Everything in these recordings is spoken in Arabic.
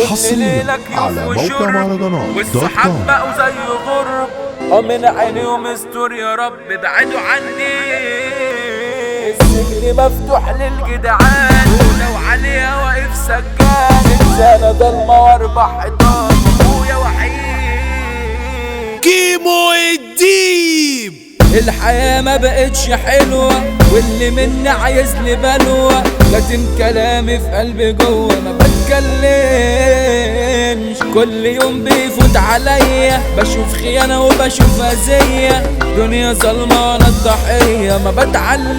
حصريا على موقع مهرجانات والسحاب بقوا زي غرب من عينيهم استر يا رب ابعدوا عني. السجن مفتوح للجدعان ولو عليها واقف سجان انسانة ضلمة واربع حيطان اخويا وحيد كيمو الديب. الحياة ما بقتش حلوة واللي مني عايزني بلوة كاتم كلامي في قلبي جوه ما بتكلمش. كل يوم بيفوت عليا بشوف خيانة وبشوف أذية دنيا ظلمة وانا الضحية ما بتعلمش.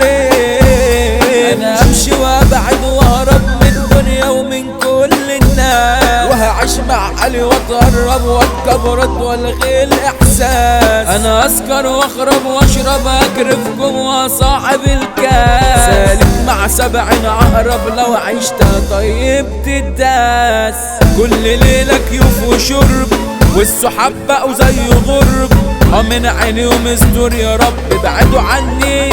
انا امشي وابعد واهرب من الدنيا ومن كل الناس وهعيش مع حالي واتقرب واتكبرت والغي الاحساس. انا اسكر واخرب واشرب اكرف جوا صاحب الكاس سالك مع 70 عقرب لو عشتها طيب تداس. كل ليلة كيوف وشرب والسحاب بقوا زي غرب من عينيهم استر يا رب ابعدوا عني.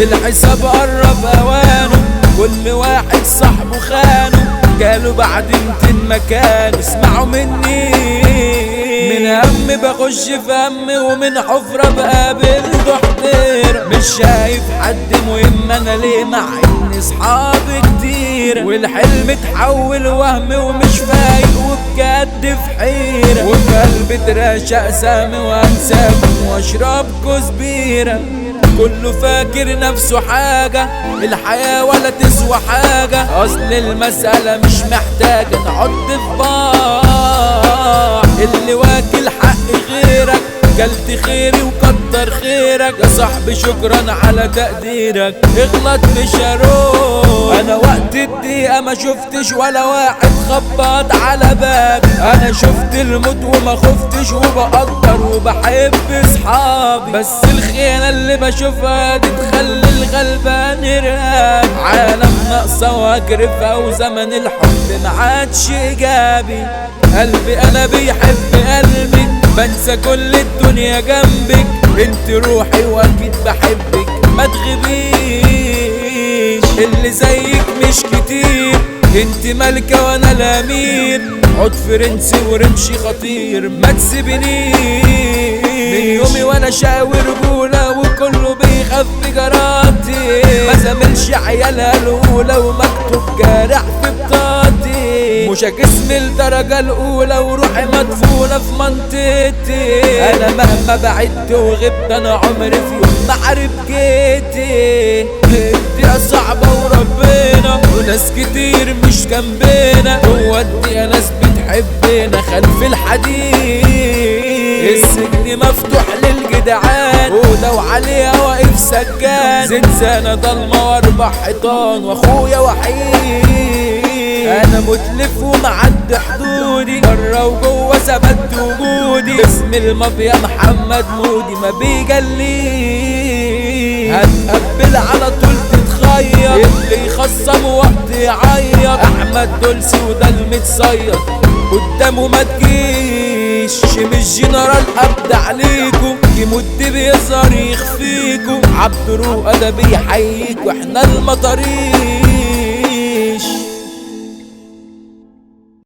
الحساب قرب اوانه كل واحد صاحبه خانه قالوا بعد 200 مكان اسمعوا مني. من هم بخش في هم ومن حفرة بقابل ضحضير مش شايف حد مهم انا ليه مع ان اصحابي كتير والحلم اتحول وهم ومش فايق وبجد في حيرة وفي قلبي اترشق سامي وانساكم واشرب كوز بيرة. كله فاكر نفسه حاجة الحياة ولا تسوى حاجة اصل المسألة مش محتاجة نحط في بعض. اللي واكل حق غيرك كلت خيري وكتر خيرك يا صاحبي شكرا على تقديرك اغلط مش هروح. انا وقت الدقيقة ما شفتش ولا واحد خبط على بابي انا شفت الموت وما خفتش وبقدر وبحب اصحابي بس الخيانة اللي بشوفها دي تخلي الغلبان يرهاب. عالم ناقصة واجرفها وزمن الحب ما عادش ايجابي. قلبي انا بيحب قلبك بنسى كل الدنيا جنبك انت روحي واكيد بحبك ما تغيبيش. اللي زيك مش كتير انت ملكة وانا الامير عود فرنسي ورمشي خطير ما تسيبنيش. من يومي وانا شاوي رجولة وكله بيخاف بجراتي ما زملش عيالها الاولى ومكتوب جارح في بطاقتي مش جسمي الدرجة الاولى وروحي مدفونة في منطقتي. انا مهما بعدت وغبت انا عمري في يوم ما عرف جيتي. الدنيا صعبة وربنا وناس كتير مش جنبنا هو الدنيا ناس بتحبنا خلف الحديد. السجن مفتوح للجدعان ولو عليها واقف سجان زنزانة ضلمة واربع حيطان واخويا وحيد. انا متلف ومعدي حدودي برا وجوه ثبت وجودي اسم المافيا محمد مودي ما بيجليش. هتقبل على طول تتخير اللي يخصم وقت يعيط احمد دولسي وده المتصيد قدامه ما تجيش. مش جنرال ابدا عليكم يمد بيظهر يخفيكم عبد الروقة ده بيحييك واحنا المطاريق.